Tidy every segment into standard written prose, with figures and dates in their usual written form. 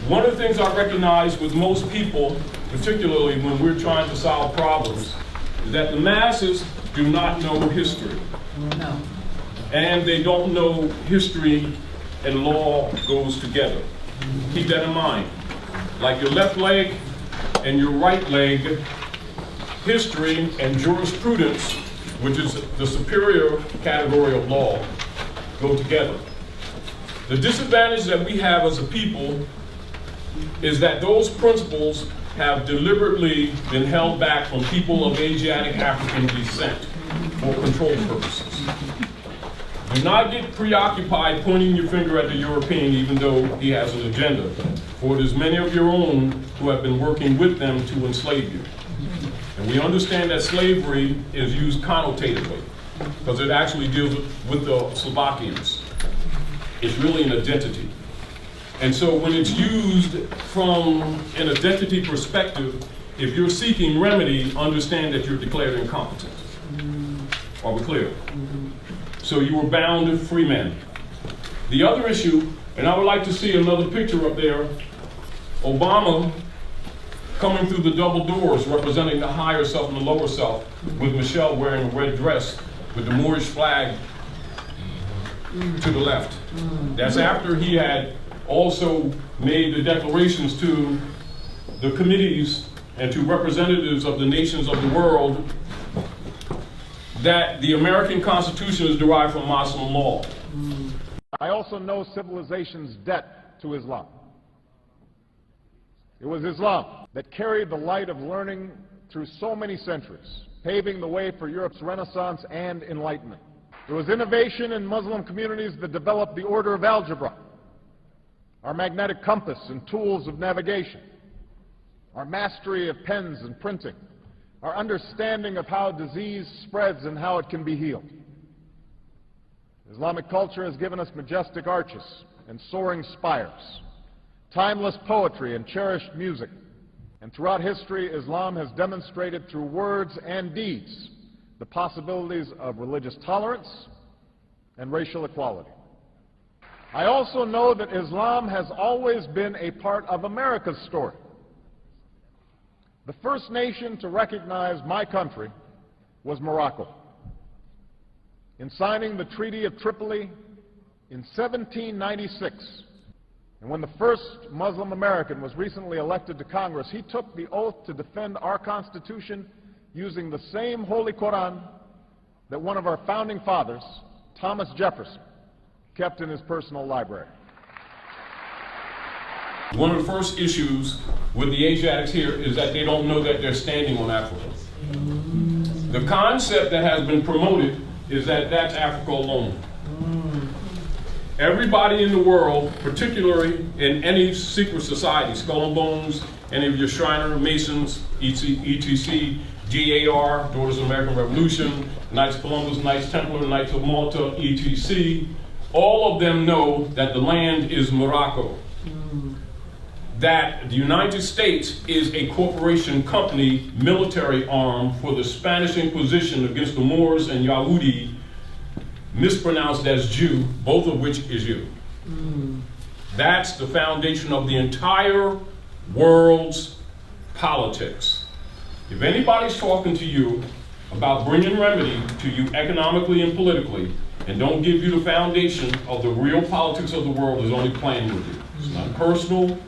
One of the things I recognize with most people, particularly when we're trying to solve problems, is that the masses do not know history. No. And they don't know history and law goes together. Keep that in mind. Like your left leg and your right leg, history and jurisprudence, which is the superior category of law, go together. The disadvantage that we have as a people is that those principles have deliberately been held back from people of Asiatic African descent for control purposes. Do not get preoccupied pointing your finger at the European, even though he has an agenda, for it is many of your own who have been working with them to enslave you. And we understand that slavery is used connotatively, because it actually deals with the Slovakians. It's really an identity. And so when it's used from an identity perspective, if you're seeking remedy, understand that you're declared incompetent. Are we clear? So you were bound to free men. The other issue, and I would like to see another picture up there, Obama coming through the double doors representing the higher self and the lower self, with Michelle wearing a red dress with the Moorish flag to the left. That's after he had also made the declarations to the committees and to representatives of the nations of the world that the American Constitution is derived from Muslim law. I also know civilization's debt to Islam. It was Islam that carried the light of learning through so many centuries, paving the way for Europe's Renaissance and Enlightenment. It was innovation in Muslim communities that developed the order of algebra, our magnetic compass and tools of navigation, our mastery of pens and printing, our understanding of how disease spreads and how it can be healed. Islamic culture has given us majestic arches and soaring spires, timeless poetry and cherished music. And throughout history, Islam has demonstrated through words and deeds the possibilities of religious tolerance and racial equality. I also know that Islam has always been a part of America's story. The first nation to recognize my country was Morocco. In signing the Treaty of Tripoli in 1796, and when the first Muslim American was recently elected to Congress, he took the oath to defend our Constitution using the same Holy Quran that one of our founding fathers, Thomas Jefferson, kept in his personal library. One of the first issues with the Asiatics here is that they don't know that they're standing on Africa. The concept that has been promoted is that that's Africa alone. Everybody in the world, particularly in any secret society, Skull and Bones, any of your Shriner, Masons, ETC, DAR, Daughters of the American Revolution, Knights of Columbus, Knights Templar, Knights of Malta, ETC, all of them know that the land is Morocco. That the United States is a corporation company military arm for the Spanish Inquisition against the Moors and Yahudi, mispronounced as Jew, both of which is you. That's the foundation of the entire world's politics. If anybody's talking to you about bringing remedy to you economically and politically, and don't give you the foundation of the real politics of the world, is only playing with you. It's not personal.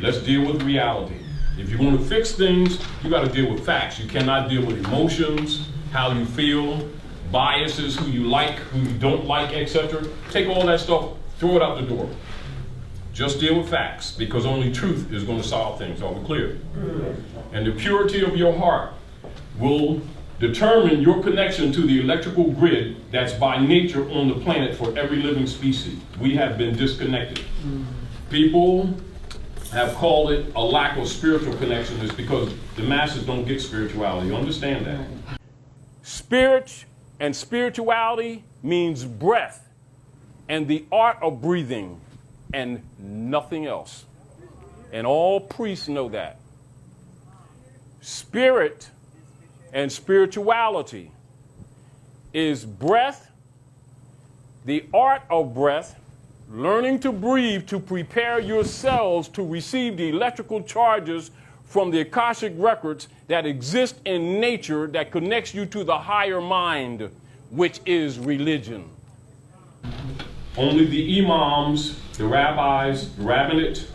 Let's deal with reality. If you're going to fix things, you got to deal with facts. You cannot deal with emotions, how you feel, biases, who you like, who you don't like, etc. Take all that stuff, throw it out the door. Just deal with facts, because only truth is going to solve things. Are we clear? And the purity of your heart will determine your connection to the electrical grid that's by nature on the planet for every living species. We have been disconnected. People have called it a lack of spiritual connection. Is because the masses don't get spirituality. You understand that? Spirit and spirituality means breath and the art of breathing and nothing else. And all priests know that. Spirit and spirituality is breath, the art of breath, learning to breathe to prepare yourselves to receive the electrical charges from the Akashic records that exist in nature that connects you to the higher mind, which is religion. Only the imams, the rabbis, the rabbinate,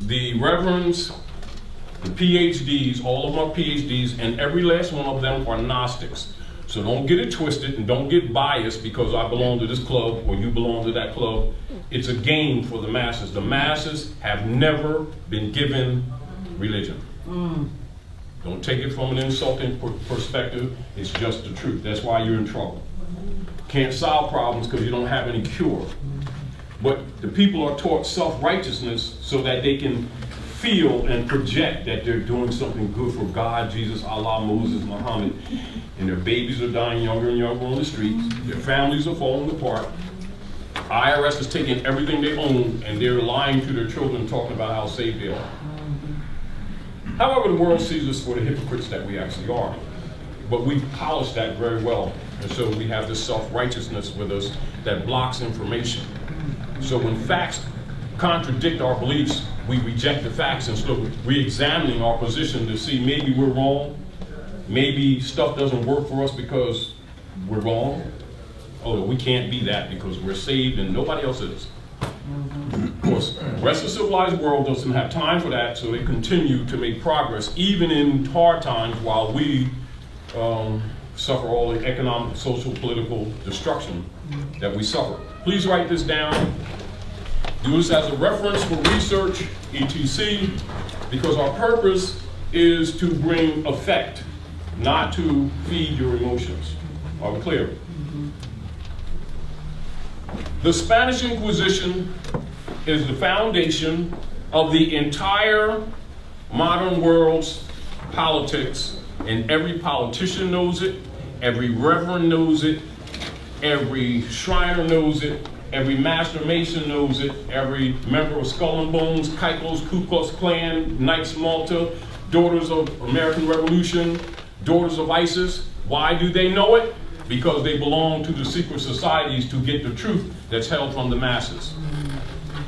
the reverends, the PhDs, all of them are PhDs, and every last one of them are Gnostics. So don't get it twisted and don't get biased because I belong to this club or you belong to that club. It's a game for the masses. The masses have never been given religion. Don't take it from an insulting perspective. It's just the truth. That's why you're in trouble. Can't solve problems because you don't have any cure. But the people are taught self-righteousness so that they can feel and project that they're doing something good for God, Jesus, Allah, Moses, Muhammad. And their babies are dying younger and younger on the streets. Their families are falling apart. IRS is taking everything they own and they're lying to their children talking about how saved they are. However, the world sees us for the hypocrites that we actually are. But we've polished that very well. And so we have this self-righteousness with us that blocks information. So when facts contradict our beliefs, we reject the facts and start re-examining our position to see maybe we're wrong, maybe stuff doesn't work for us because we're wrong. Oh, we can't be that because we're saved and nobody else is. Of course, the rest of the civilized world doesn't have time for that, so they continue to make progress even in hard times while we suffer all the economic, social, political destruction that we suffer. Please write this down. Use this as a reference for research, etc., because our purpose is to bring effect, not to feed your emotions. Are we clear? The Spanish Inquisition is the foundation of the entire modern world's politics, and every politician knows it, every reverend knows it, every Shriner knows it, every Master Mason knows it, every member of Skull and Bones, Kaikos, Ku Klux Klan, Knights Malta, Daughters of American Revolution, Daughters of ISIS. Why do they know it? Because they belong to the secret societies to get the truth that's held from the masses.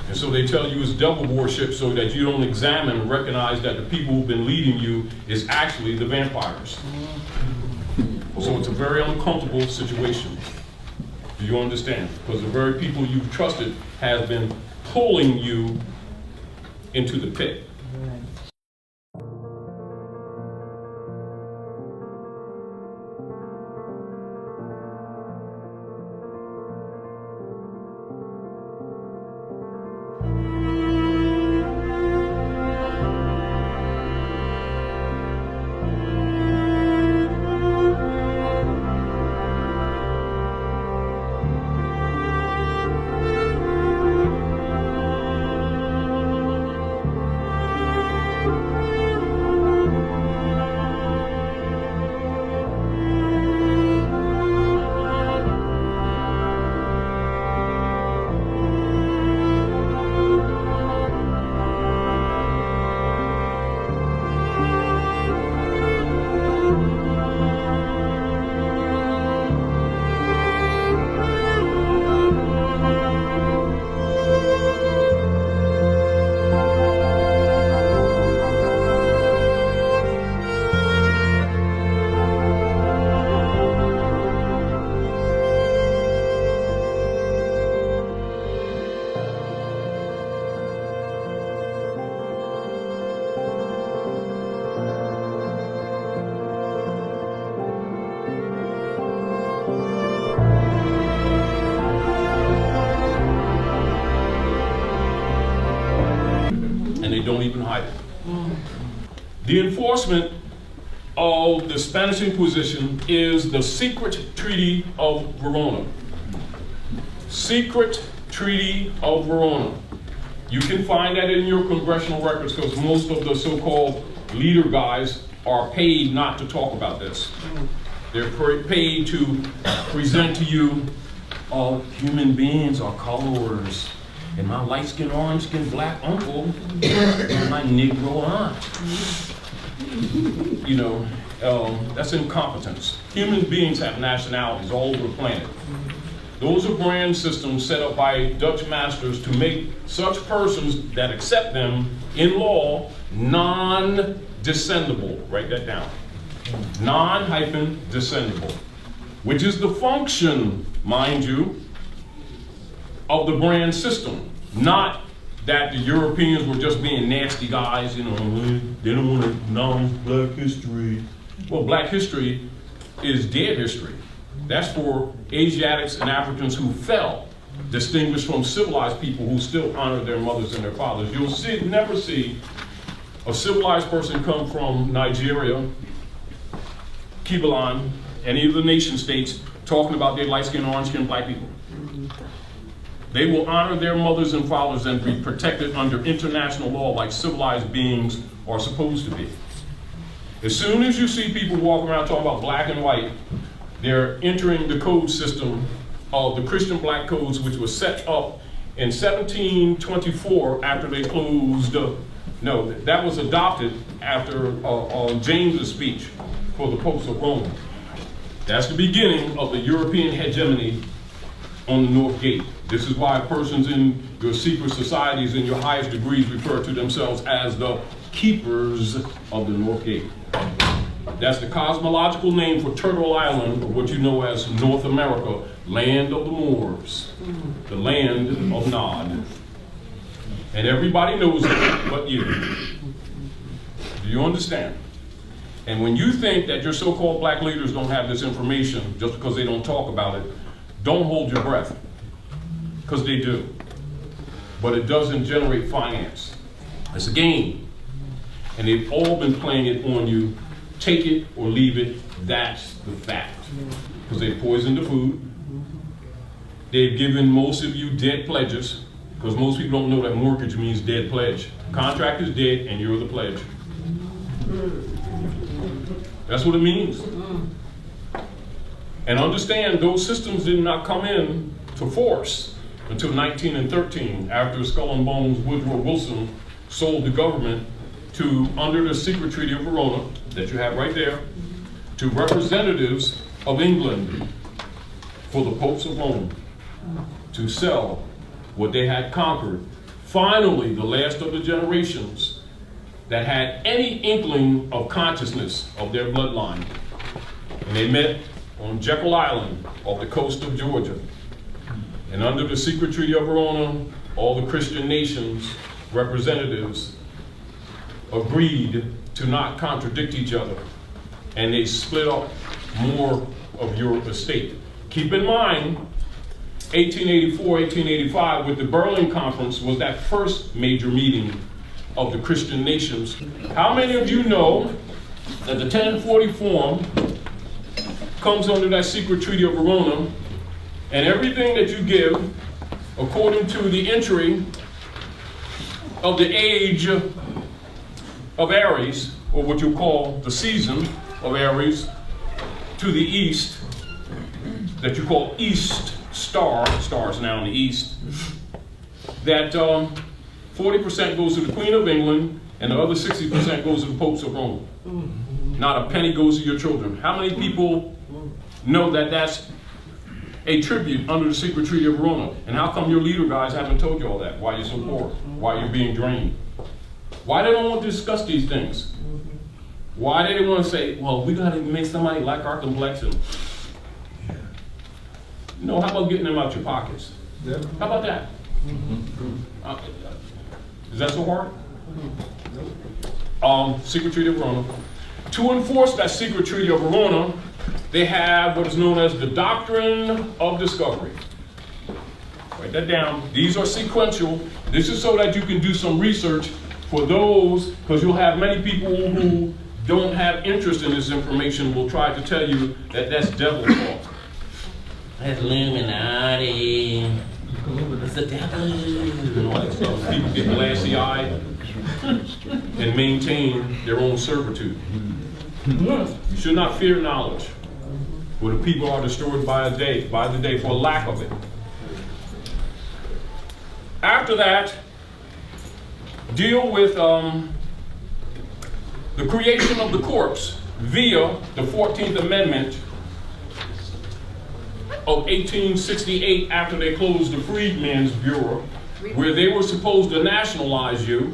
And so they tell you it's devil worship so that you don't examine and recognize that the people who've been leading you is actually the vampires. So it's a very uncomfortable situation. Do you understand? Because the very people you've trusted have been pulling you into the pit. Don't even hide it. The enforcement of the Spanish Inquisition is the Secret Treaty of Verona. Secret Treaty of Verona. You can find that in your congressional records because most of the so-called leader guys are paid not to talk about this. They're paid to present to you all human beings are colors. And my light-skinned, orange-skinned black uncle and my Negro aunt. You know, that's incompetence. Human beings have nationalities all over the planet. Those are brand systems set up by Dutch masters to make such persons that accept them in law non-descendable. Write that down. Non-descendable, which is the function, mind you, of the brand system. Not that the Europeans were just being nasty guys, you know, they don't want to acknowledge black history. Well, black history is dead history. That's for Asiatics and Africans who fell, distinguished from civilized people who still honor their mothers and their fathers. You'll never see a civilized person come from Nigeria, Kibalan, any of the nation states talking about their light-skinned, orange-skinned black people. They will honor their mothers and fathers and be protected under international law like civilized beings are supposed to be. As soon as you see people walking around talking about black and white, they're entering the code system of the Christian black codes, which was set up in 1724 after they closed, no, that was adopted after James's speech for the popes of Rome. That's the beginning of the European hegemony on the North Gate. This is why persons in your secret societies in your highest degrees refer to themselves as the keepers of the North Gate. That's the cosmological name for Turtle Island, or what you know as North America, land of the Moors, the land of Nod. And everybody knows it but you. Do you understand? And when you think that your so-called black leaders don't have this information just because they don't talk about it, don't hold your breath, because they do. But it doesn't generate finance. It's a game. And they've all been playing it on you. Take it or leave it, that's the fact. Because they've poisoned the food. They've given most of you dead pledges, because most people don't know that mortgage means dead pledge. Contract is dead and you're the pledge. That's what it means. And understand, those systems did not come in to force until 1913, after Skull and Bones Woodrow Wilson sold the government to, under the secret Treaty of Verona, that you have right there, to representatives of England for the popes of Rome to sell what they had conquered. Finally, the last of the generations that had any inkling of consciousness of their bloodline. And they met on Jekyll Island off the coast of Georgia. And under the secret Treaty of Verona, all the Christian nations, representatives, agreed to not contradict each other. And they split up more of your estate. Keep in mind, 1884, 1885, with the Berlin Conference, was that first major meeting of the Christian nations. How many of you know that the 1040 Form comes under that secret Treaty of Verona, and everything that you give, according to the entry of the age of Aries, or what you call the season of Aries, to the east, that you call East Star, stars now in the east, that 40% goes to the Queen of England, and the other 60% goes to the popes of Rome. Not a penny goes to your children. How many people know that that's a tribute under the secret Treaty of Verona? And how come your leader guys haven't told you all that? Why you're so poor? Why you're being drained? Why they don't want to discuss these things? Why they didn't want to say, well, we got to make somebody like our complexion. No, how about getting them out your pockets? Yeah. How about that? Is that so hard? Secret Treaty of Verona. To enforce that secret Treaty of Verona, they have what is known as the Doctrine of Discovery. Write that down. These are sequential. This is so that you can do some research for those, because you'll have many people who don't have interest in this information will try to tell you that that's devil talk. That's Illuminati. It's the devil. You know, like stuff. People get glassy-eyed and maintain their own servitude. You should not fear knowledge, for the people are destroyed by the day for lack of it. After that, deal with the creation of the corpse via the 14th Amendment of 1868, after they closed the Freedmen's Bureau, where they were supposed to nationalize you,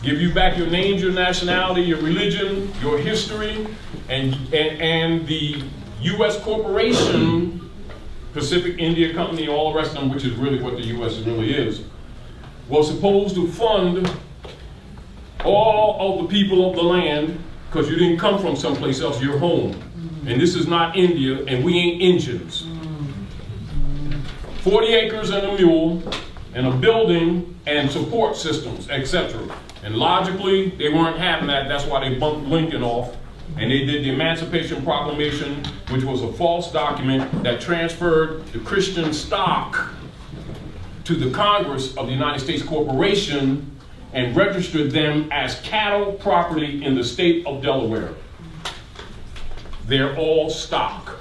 give you back your names, your nationality, your religion, your history, and the U.S. corporation, Pacific India Company, all the rest of them, which is really what the U.S. really is, was supposed to fund all of the people of the land, because you didn't come from someplace else, you're home. And this is not India, and we ain't Indians. 40 acres and a mule, and a building and support systems, etc. And logically, they weren't having that. That's why they bumped Lincoln off. And they did the Emancipation Proclamation, which was a false document that transferred the Christian stock to the Congress of the United States Corporation and registered them as cattle property in the state of Delaware. They're all stock.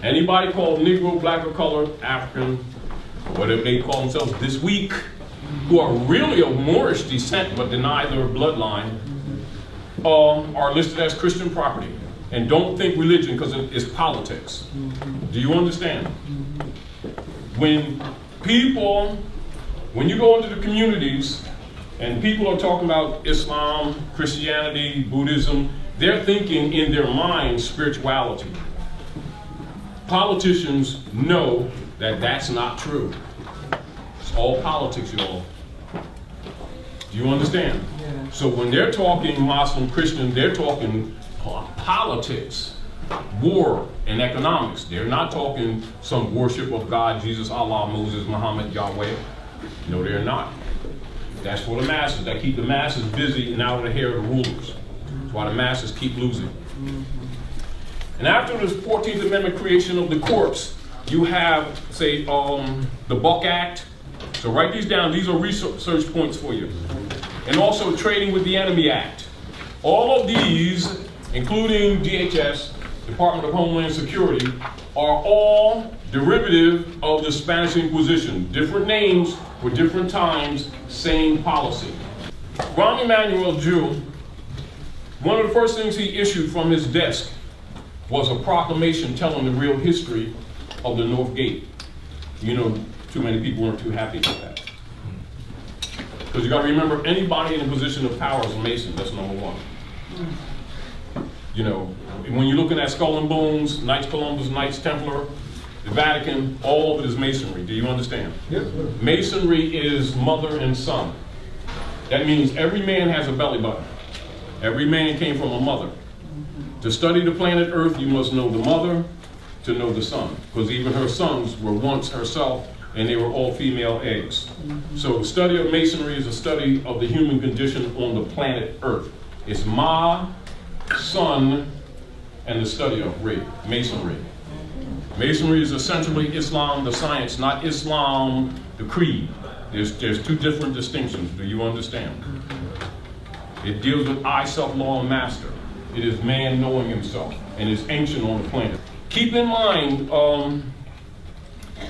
Anybody called Negro, black or colored, African, whatever they call themselves this week, who are really of Moorish descent but deny their bloodline, are listed as Christian property. And don't think religion, because it's politics. Do you understand? When you go into the communities and people are talking about Islam, Christianity, Buddhism, they're thinking in their mind spirituality. Politicians know that that's not true. It's all politics, y'all. Do you understand? Yeah. So when they're talking Muslim, Christian, they're talking politics, war, and economics. They're not talking some worship of God, Jesus, Allah, Moses, Muhammad, Yahweh. No, they're not. That's for the masses. That keep the masses busy and out of the hair of the rulers. That's why the masses keep losing. And after the 14th Amendment creation of the courts, you have, say, the Buck Act. So write these down. These are research points for you. And also Trading with the Enemy Act. All of these, including DHS, Department of Homeland Security, are all derivative of the Spanish Inquisition. Different names for different times, same policy. Rahm Emanuel Jew, one of the first things he issued from his desk was a proclamation telling the real history of the North Gate. You know, too many people weren't too happy about that. Because you got to remember, anybody in a position of power is a Mason. That's number one. You know, when you're looking at Skull and Bones, Knights Columbus, Knights Templar, the Vatican, all of it is Masonry. Do you understand? Yes, sir. Masonry is mother and son. That means every man has a belly button. Every man came from a mother. To study the planet Earth, you must know the mother to know the son. Because even her sons were once herself, and they were all female eggs. So the study of Masonry is a study of the human condition on the planet Earth. It's Ma, son, and the study of Masonry. Masonry is essentially Islam, the science, not Islam, the creed. There's two different distinctions. Do you understand? It deals with I, self, law, and master. It is man knowing himself, and it's ancient on the planet. Keep in mind,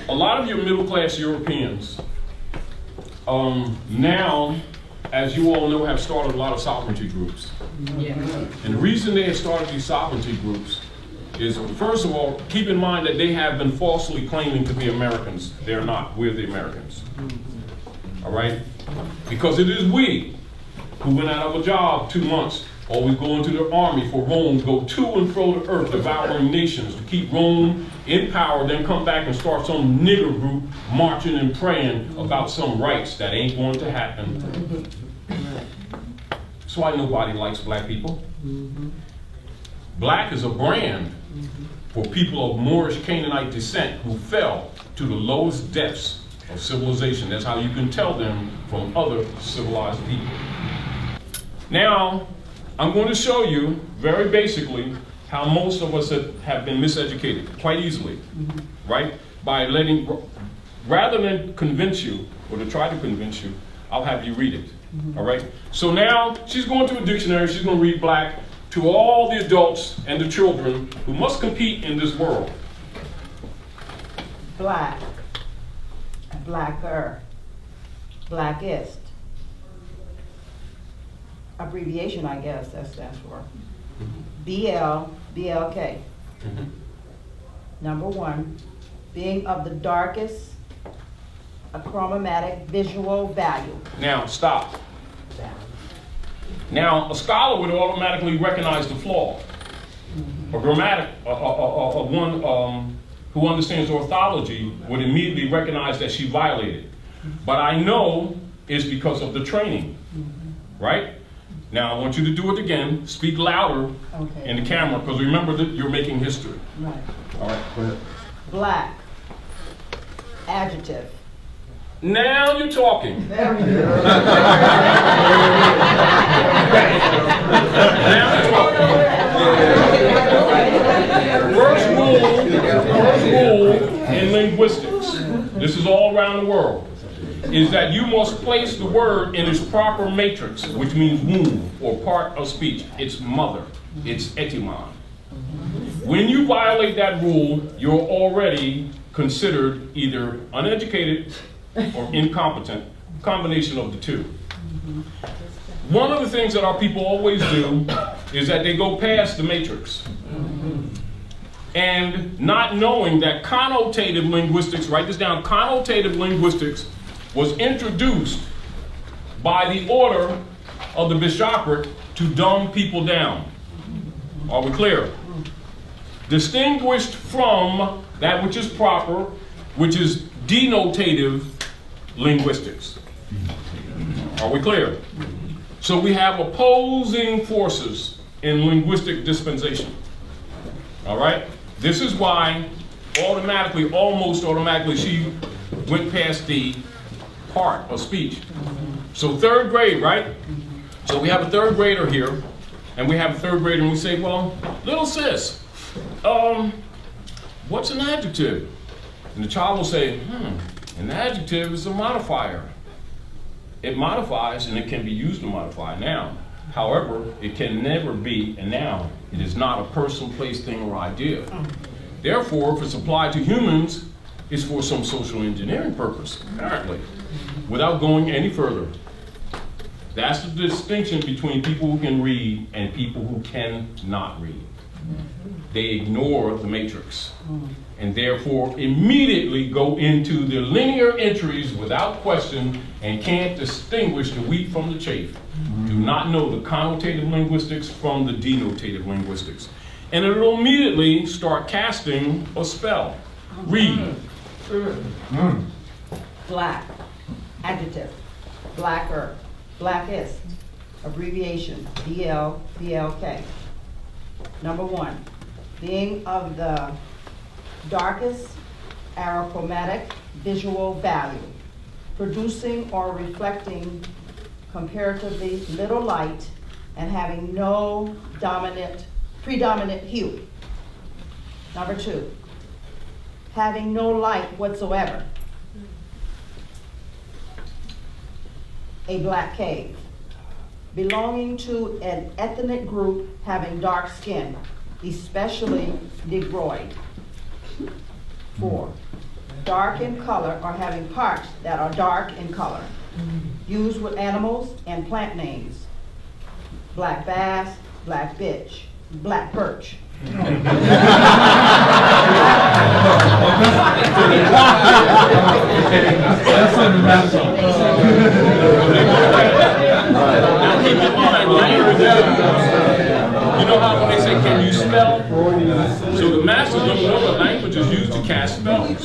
a lot of your middle-class Europeans now, as you all know, have started a lot of sovereignty groups. Yeah. And the reason they have started these sovereignty groups is, first of all, keep in mind that they have been falsely claiming to be Americans. They're not. We're the Americans. All right? Because it is we who went out of a job 2 months, always go into the army for Rome, go to and fro the earth, devouring nations, to keep Rome in power, then come back and start some nigger group marching and praying about some rights that ain't going to happen. That's why nobody likes black people. Black is a brand for people of Moorish Canaanite descent who fell to the lowest depths of civilization. That's how you can tell them from other civilized people. Now, I'm going to show you, very basically, how most of us have been miseducated, quite easily, right? By rather than convince you, or to try to convince you, I'll have you read it, all right? So now, she's going to a dictionary, she's going to read black to all the adults and the children who must compete in this world. Black, blacker, blackest. Abbreviation, I guess that stands for. BL, BLK. Number 1, being of the darkest achromatic visual value. Now, stop. Now, a scholar would automatically recognize the flaw. A one who understands orthology would immediately recognize that she violated. But I know it's because of the training, right? Now, I want you to do it again. Speak louder in the camera, because remember that you're making history. Right. All right, go ahead. Black. Adjective. Now you're talking. There we go. Now you're talking. First rule in linguistics, this is all around the world, is that you must place the word in its proper matrix, which means womb or part of speech. It's mother, it's etymon. When you violate that rule, you're already considered either uneducated or incompetent, combination of the two. One of the things that our people always do is that they go past the matrix. And not knowing that connotative linguistics, write this down, connotative linguistics was introduced by the order of the bishopric to dumb people down. Are we clear? Distinguished from that which is proper, which is denotative linguistics. Are we clear? So we have opposing forces in linguistic dispensation. All right? This is why automatically, almost automatically, she went past the part of speech. So 3rd grade, right? So we have a 3rd grader here, and we have a 3rd grader, and we say, well, little sis, what's an adjective? And the child will say, an adjective is a modifier. It modifies, and it can be used to modify a noun. However, it can never be a noun. It is not a person, place, thing, or idea. Therefore, if it's applied to humans, it's for some social engineering purpose, apparently, without going any further. That's the distinction between people who can read and people who cannot read. They ignore the matrix and therefore immediately go into the linear entries without question and can't distinguish the wheat from the chaff. Do not know the connotative linguistics from the denotative linguistics. And it'll immediately start casting a spell. Read. Black. Adjective. Blacker. Blackest. Abbreviation. BL, BLK. Number 1. Being of the darkest achromatic visual value, producing or reflecting comparatively little light and having no predominant hue. Number 2, having no light whatsoever. A black cave, belonging to an ethnic group having dark skin, especially Negroid. 4, dark in color or having parts that are dark in color, used with animals and plant names. Black bass, black bitch, black birch. Now keep in mind, language, you know how when they say, can you spell? So the masters don't know that language is used to cast spells.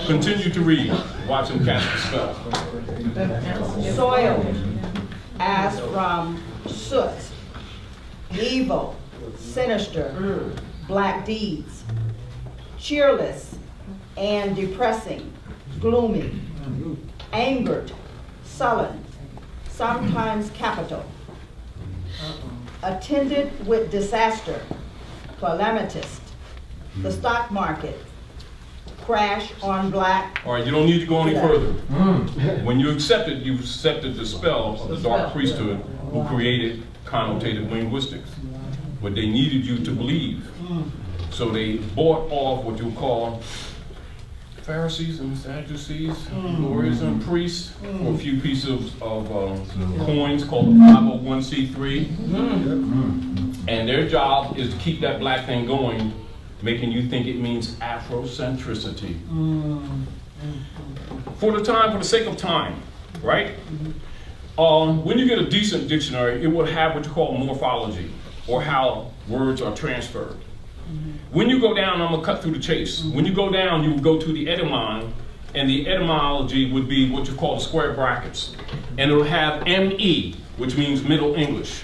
Continue to read. Watch them cast the spell. Soil, as from soot, evil, sinister, black deeds, cheerless and depressing, gloomy, angered, sullen, sometimes capital, attended with disaster, calamitous, the stock market, crash on black. All right, you don't need to go any further. When you accepted the spell of the dark priesthood who created connotative linguistics. But they needed you to believe. So they bought off what you call Pharisees and Sadducees, lawyers and priests, for a few pieces of coins called the 501c3. And their job is to keep that black thing going making you think it means Afrocentricity. For the sake of time, right? When you get a decent dictionary, it will have what you call morphology, or how words are transferred. When you go down, I'm gonna cut through the chase. When you go down, you will go to the etymon, and the etymology would be what you call the square brackets. And it'll have ME, which means Middle English.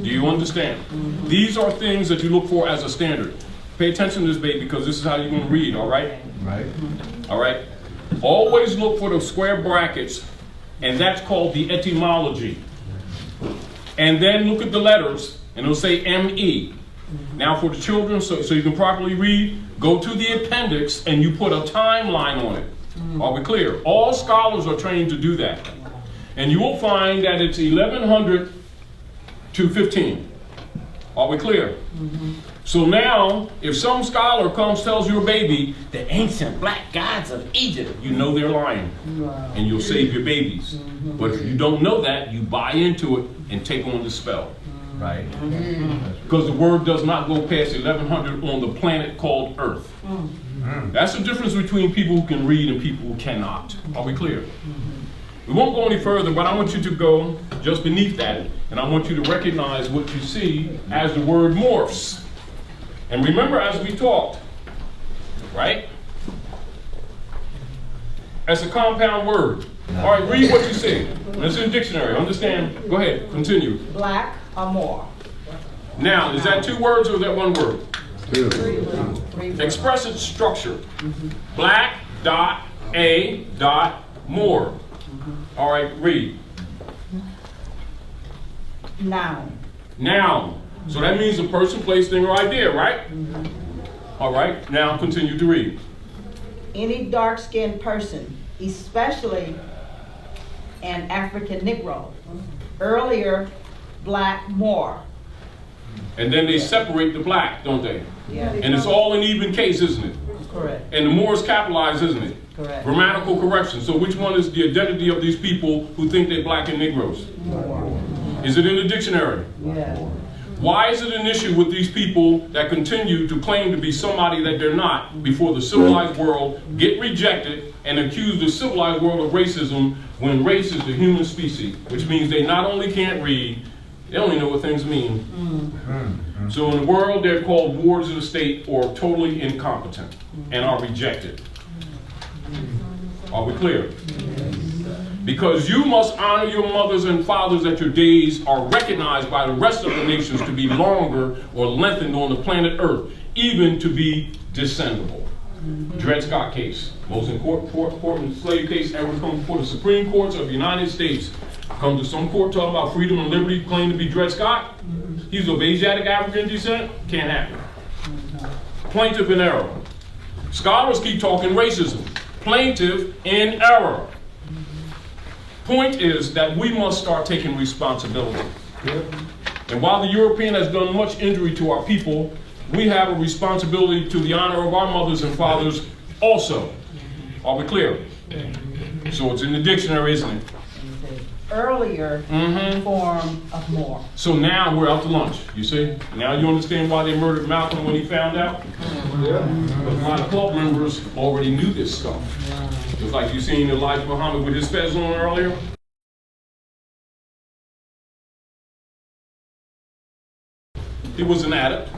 Do you understand? These are things that you look for as a standard. Pay attention to this, baby, because this is how you're gonna read, all right? Right. All right? Always look for the square brackets, and that's called the etymology. And then look at the letters, and it'll say ME. Now for the children, so you can properly read, go to the appendix and you put a timeline on it. Are we clear? All scholars are trained to do that. And you will find that it's 1100 to 15. Are we clear? So now, if some scholar comes, tells your baby, the ancient black gods of Egypt, you know they're lying. And you'll save your babies. But if you don't know that, you buy into it and take on the spell. Right. Because the word does not go past 1100 on the planet called Earth. That's the difference between people who can read and people who cannot. Are we clear? We won't go any further, but I want you to go just beneath that, and I want you to recognize what you see as the word morphs. And remember, as we talked, right? As a compound word. All right, read what you see. It's in the dictionary. Understand? Go ahead. Continue. Black or more. Now, is that two words or is that one word? Two. Three words. Express its structure. Black dot a dot more. All right, read. Noun. Noun. So that means a person, place, thing, or idea, right? All right, now continue to read. Any dark-skinned person, especially an African Negro. Earlier, black more. And then they separate the black, don't they? Yeah. And it's all an even case, isn't it? Correct. And the more is capitalized, isn't it? Correct. Grammatical correction. So which one is the identity of these people who think they're black and Negroes? More. Is it in the dictionary? Yeah. Why is it an issue with these people that continue to claim to be somebody that they're not before the civilized world, get rejected, and accuse the civilized world of racism when race is the human species, which means they not only can't read, they only know what things mean. So in the world, they're called wards of the state or totally incompetent and are rejected. Are we clear? Because you must honor your mothers and fathers that your days are recognized by the rest of the nations to be longer or lengthened on the planet Earth, even to be descendable. Dred Scott case, most important slave case ever come before the Supreme Courts of the United States. Come to some court talking about freedom and liberty, claim to be Dred Scott. He's of Asiatic African descent, can't happen. Plaintiff in error. Scholars keep talking racism. Plaintiff in error. Point is that we must start taking responsibility. And while the European has done much injury to our people, we have a responsibility to the honor of our mothers and fathers also. Are we clear? So it's in the dictionary, isn't it? Earlier form of more. So now we're out to lunch, you see? Now you understand why they murdered Malcolm when he found out? Because a lot of club members already knew this stuff. Just like you seen Elijah Muhammad with his fez on earlier. He was an addict.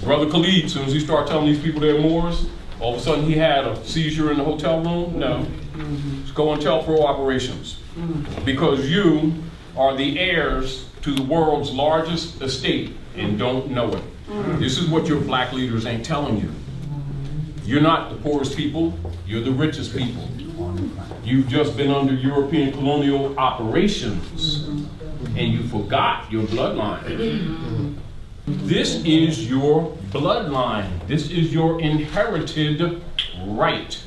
Brother Khalid, as soon as he started telling these people they're Moors, all of a sudden he had a seizure in the hotel room? No. It's COINTELPRO operations. Because you are the heirs to the world's largest estate and don't know it. This is what your black leaders ain't telling you. You're not the poorest people, you're the richest people. You've just been under European colonial operations and you forgot your bloodline. This is your bloodline. This is your inherited right.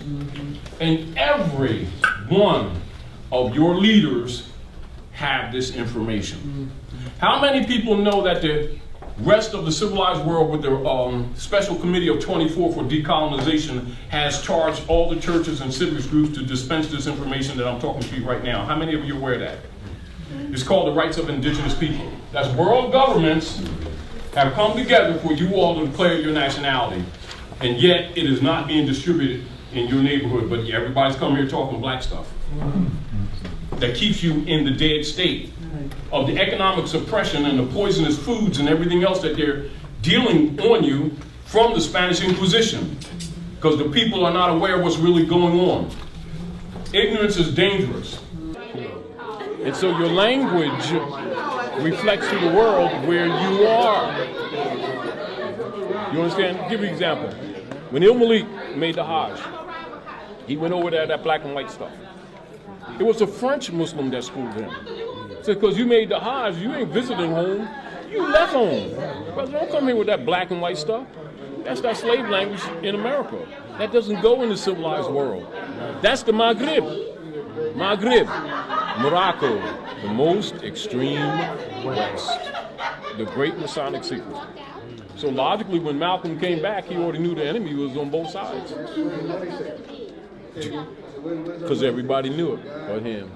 And every one of your leaders have this information. How many people know that the rest of the civilized world with their special committee of 24 for decolonization has charged all the churches and civics groups to dispense this information that I'm talking to you right now? How many of you are aware of that? It's called the rights of indigenous people. That's world governments have come together for you all to declare your nationality, and yet it is not being distributed in your neighborhood, but everybody's coming here talking black stuff. That keeps you in the dead state of the economic suppression and the poisonous foods and everything else that they're dealing on you from the Spanish Inquisition, because the people are not aware of what's really going on. Ignorance is dangerous. And so your language reflects to the world where you are. You understand? I'll give you an example. When Il Malik made the Hajj, he went over there, that black and white stuff. It was a French Muslim that schooled him. So because you made the Hajj, you ain't visiting home, you left home. Brother, don't come here with that black and white stuff. That's that slave language in America. That doesn't go in the civilized world. That's the Maghrib. Maghrib, Morocco, the most extreme West, the great Masonic secret. So logically, when Malcolm came back, he already knew the enemy was on both sides. Because everybody knew it but him.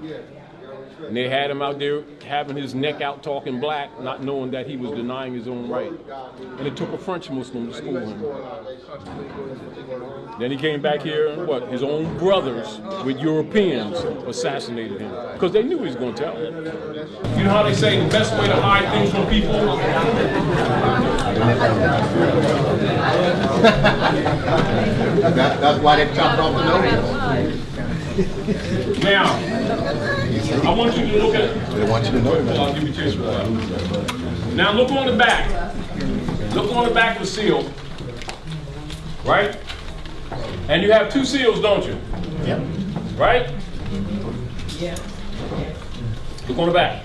And they had him out there having his neck out talking black, not knowing that he was denying his own right. And it took a French Muslim to school him. Then he came back here and what? His own brothers with Europeans assassinated him. Because they knew he was going to tell. You know how they say the best way to hide things from people? That's why they chopped off the nose. Now, I want you to look at. They want you to know Well, I'll give you a chance for that. Now look on the back. Look on the back of the seal. Right? And you have two seals, don't you? Yep. Right? Yeah. Look on the back.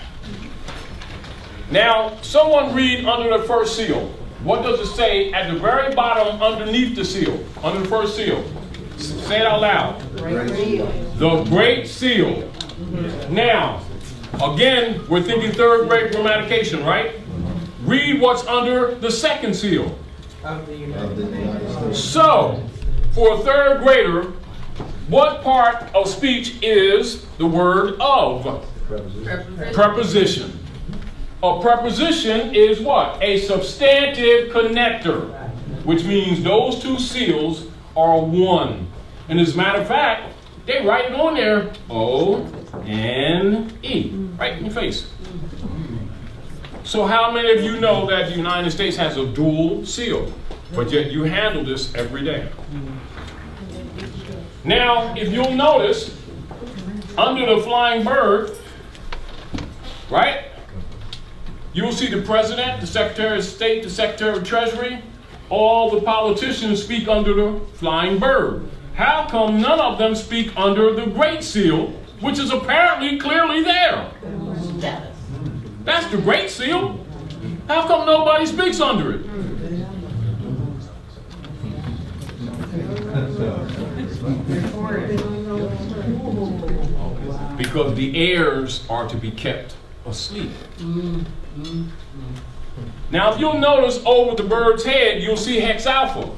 Now, someone read under the first seal. What does it say at the very bottom underneath the seal? Under the first seal. Say it out loud. The Great Seal. Now, again, we're thinking third grade grammatication, right? Read what's under the second seal. So, for a third grader, what part of speech is the word of? Preposition. A preposition is what? A substantive connector, which means those two seals are one. And as a matter of fact, they write it on there, O-N-E, right in your face. So how many of you know that the United States has a dual seal, but yet you handle this every day? Now, if you'll notice, under the flying bird, right? You will see the President, the Secretary of State, the Secretary of Treasury, all the politicians speak under the flying bird. How come none of them speak under the Great Seal, which is apparently clearly there? That's the Great Seal. How come nobody speaks under it? Because the heirs are to be kept asleep. Now, if you'll notice over the bird's head, you'll see Hex Alpha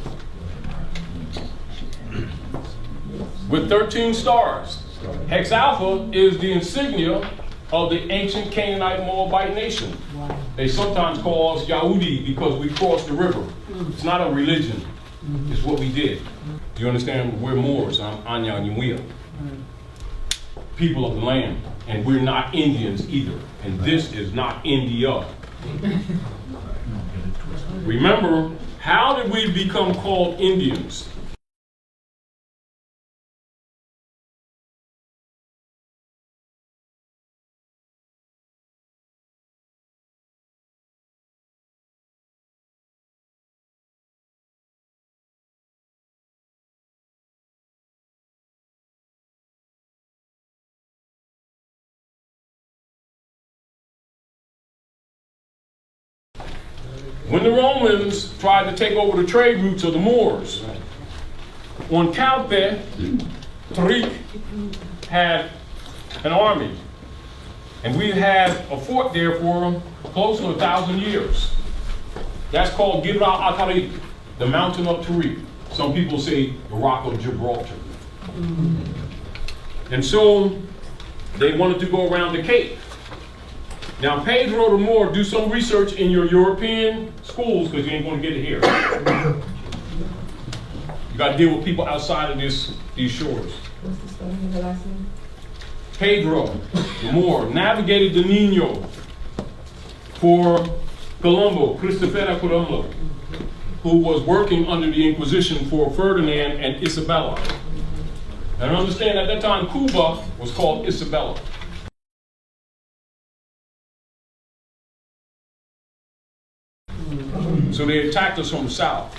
with 13 stars. Hex Alpha is the insignia of the ancient Canaanite Moabite nation. They sometimes call us Yahudi because we crossed the river. It's not a religion. It's what we did. Do you understand? We're Moors. I'm Anya Nyuia. People of the land. And we're not Indians either. And this is not India. Remember, how did we become called Indians? When the Romans tried to take over the trade routes of the Moors, Untitled Chapter had an army, and we had a fort there for close to 1,000 years. That's called Gibra Atari, the mountain of Tariq. Some people say the rock of Gibraltar. And so they wanted to go around the Cape. Now, Pedro the Moor, do some research in your European schools, because you ain't going to get it here. You got to deal with people outside of these shores. What's the spelling of the last name? Pedro the Moor navigated the Nino for Colombo, Cristoforo Colombo, who was working under the Inquisition for Ferdinand and Isabella. And understand, at that time, Cuba was called Isabella. So they attacked us from the south.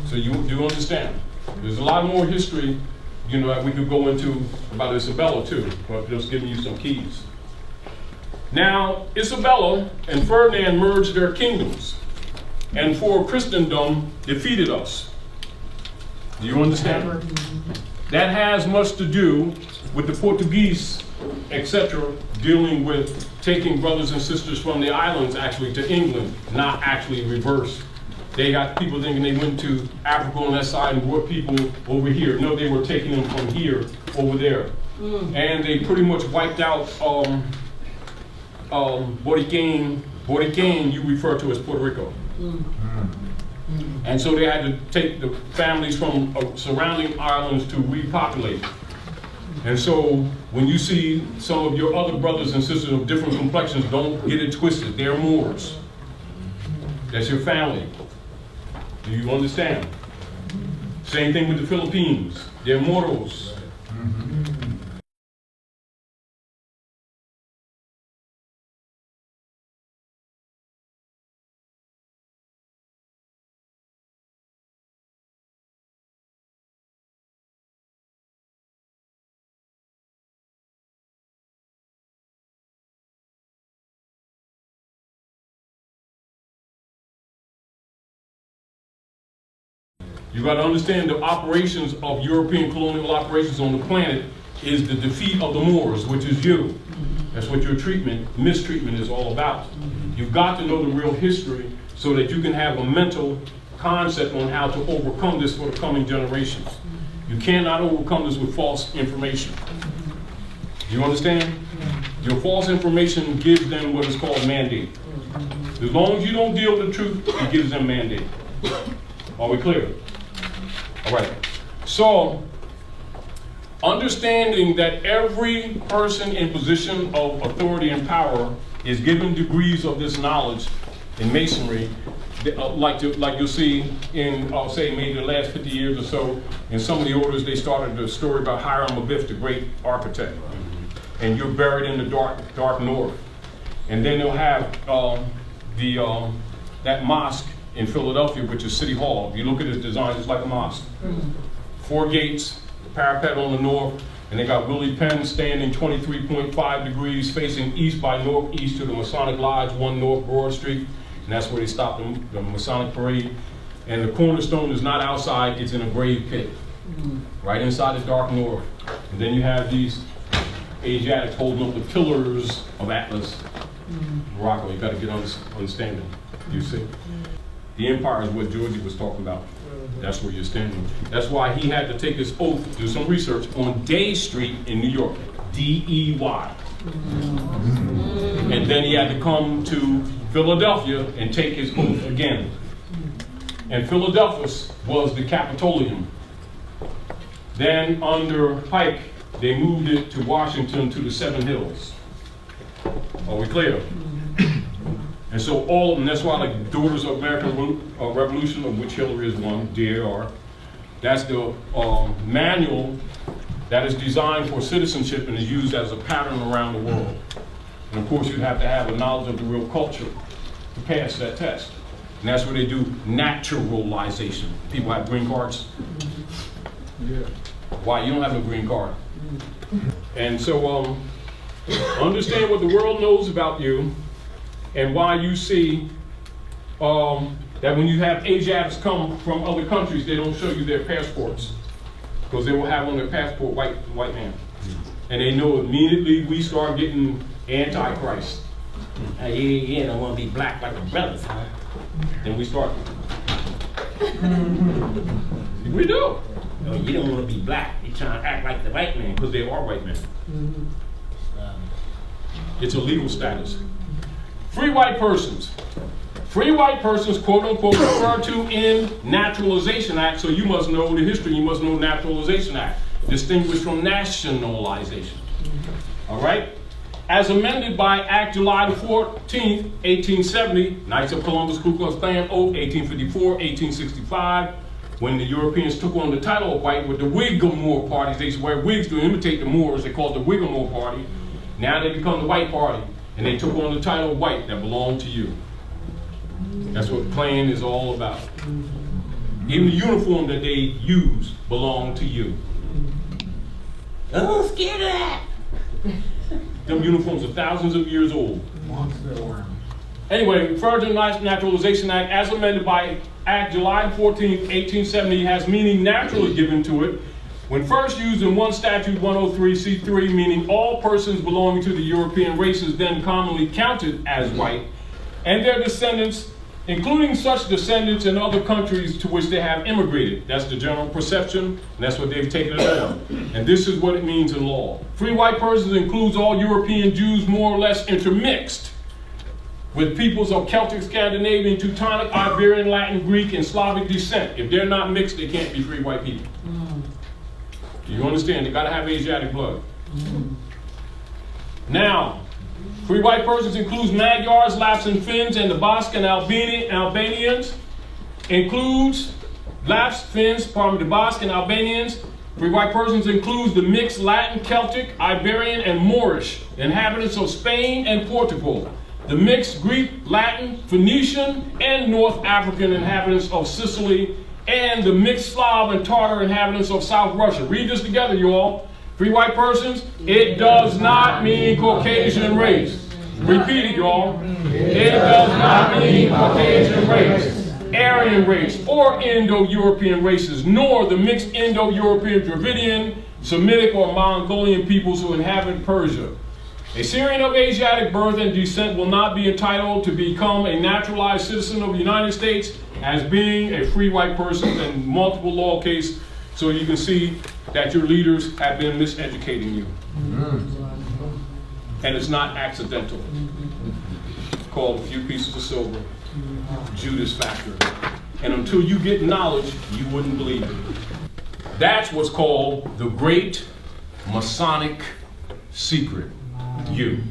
So you understand. There's a lot more history, you know, that we could go into about Isabella too, but just giving you some keys. Now, Isabella and Ferdinand merged their kingdoms, and for Christendom defeated us. Do you understand? That has much to do with the Portuguese, etc., dealing with taking brothers and sisters from the islands actually to England, not actually reverse. They got people thinking they went to Africa on that side and brought people over here. No, they were taking them from here over there. And they pretty much wiped out Borican, you refer to as Puerto Rico. And so they had to take the families from surrounding islands to repopulate. And so when you see some of your other brothers and sisters of different complexions, don't get it twisted. They're Moors. That's your family. Do you understand? Same thing with the Philippines. They're Moros. You got to understand the operations of European colonial operations on the planet is the defeat of the Moors, which is you. That's what your mistreatment is all about. You've got to know the real history so that you can have a mental concept on how to overcome this for the coming generations. You cannot overcome this with false information. Do you understand? Your false information gives them what is called mandate. As long as you don't deal with the truth, it gives them mandate. Are we clear? All right. So, understanding that every person in position of authority and power is given degrees of this knowledge in Masonry, like you'll see in, I'll say, maybe the last 50 years or so, in some of the orders, they started the story about Hiram Abiff, the great architect. And you're buried in the dark north. And then they'll have that mosque in Philadelphia, which is City Hall. If you look at its design, it's like a mosque. 4 gates, parapet on the north, and they got Willie Penn standing 23.5 degrees facing east by northeast to the Masonic Lodge, 1 North Broad Street, and that's where they stopped the Masonic parade. And the cornerstone is not outside, it's in a grave pit, right inside the dark north. And then you have these Asiatics holding up the pillars of Atlas, Morocco. You got to get understanding, you see? The empire is what Georgie was talking about. That's where you're standing. That's why he had to take his oath, do some research on Day Street in New York, D-E-Y. And then he had to come to Philadelphia and take his oath again. And Philadelphia was the Capitolium. Then under Pike, they moved it to Washington to the 7 Hills. Are we clear? And so all of them, that's why like Daughters of American Revolution, of which Hillary is one, DAR, that's the manual that is designed for citizenship and is used as a pattern around the world. And of course, you have to have a knowledge of the real culture to pass that test. And that's where they do naturalization. People have green cards. Yeah. Why? You don't have a green card. And so understand what the world knows about you, and why you see that when you have Asiatics come from other countries, they don't show you their passports, because they will have on their passport white man. And they know immediately we start getting antichrist. Yeah, don't want to be black like the brothers, huh? Then we start. We do. No, you don't want to be black. You're trying to act like the white man, because they are white men. It's a legal status. Free white persons. Free white persons, quote unquote, referred to in Naturalization Act, so you must know the history, you must know Naturalization Act, distinguished from nationalization. All right? As amended by Act July the 14th, 1870, Knights of Columbus, Ku Klux Klan Oath, 1854, 1865, when the Europeans took on the title of white with the Whig-a-Moor parties. They used to wear wigs to imitate the Moors. They called it the Whig-a-Moor party. Now they become the white party, and they took on the title of white that belonged to you. That's what Klan is all about. Even the uniform that they use belonged to you. Oh, scared of that. Them uniforms are thousands of years old. Anyway, referred to the Naturalization Act as amended by Act July 14, 1870 has meaning naturally given to it. When first used in one statute 103C3, meaning all persons belonging to the European races then commonly counted as white, and their descendants, including such descendants in other countries to which they have immigrated. That's the general perception, and that's what they've taken it on. And this is what it means in law. Free white persons includes all European Jews more or less intermixed with peoples of Celtic, Scandinavian, Teutonic, Iberian, Latin, Greek, and Slavic descent. If they're not mixed, they can't be free white people. Do you understand? They gotta have Asiatic blood. Now, free white persons includes Magyars, Lapps and Finns, and the Basque and Albanians. Includes Lapps, Finns, the Basque and Albanians. Free white persons includes the mixed Latin, Celtic, Iberian, and Moorish inhabitants of Spain and Portugal. The mixed Greek, Latin, Phoenician, and North African inhabitants of Sicily, and the mixed Slav and Tartar inhabitants of South Russia. Read this together, you all. Free white persons, it does not mean Caucasian race. Repeat it, y'all. It does not mean Caucasian race, Aryan race, or Indo-European races, nor the mixed Indo-European, Dravidian, Semitic, or Mongolian peoples who inhabit Persia. A Syrian of Asiatic birth and descent will not be entitled to become a naturalized citizen of the United States as being a free white person in multiple law cases, so you can see that your leaders have been miseducating you. And it's not accidental. It's called a few pieces of silver, Judas factor. And until you get knowledge, you wouldn't believe it. That's what's called the great Masonic secret. You.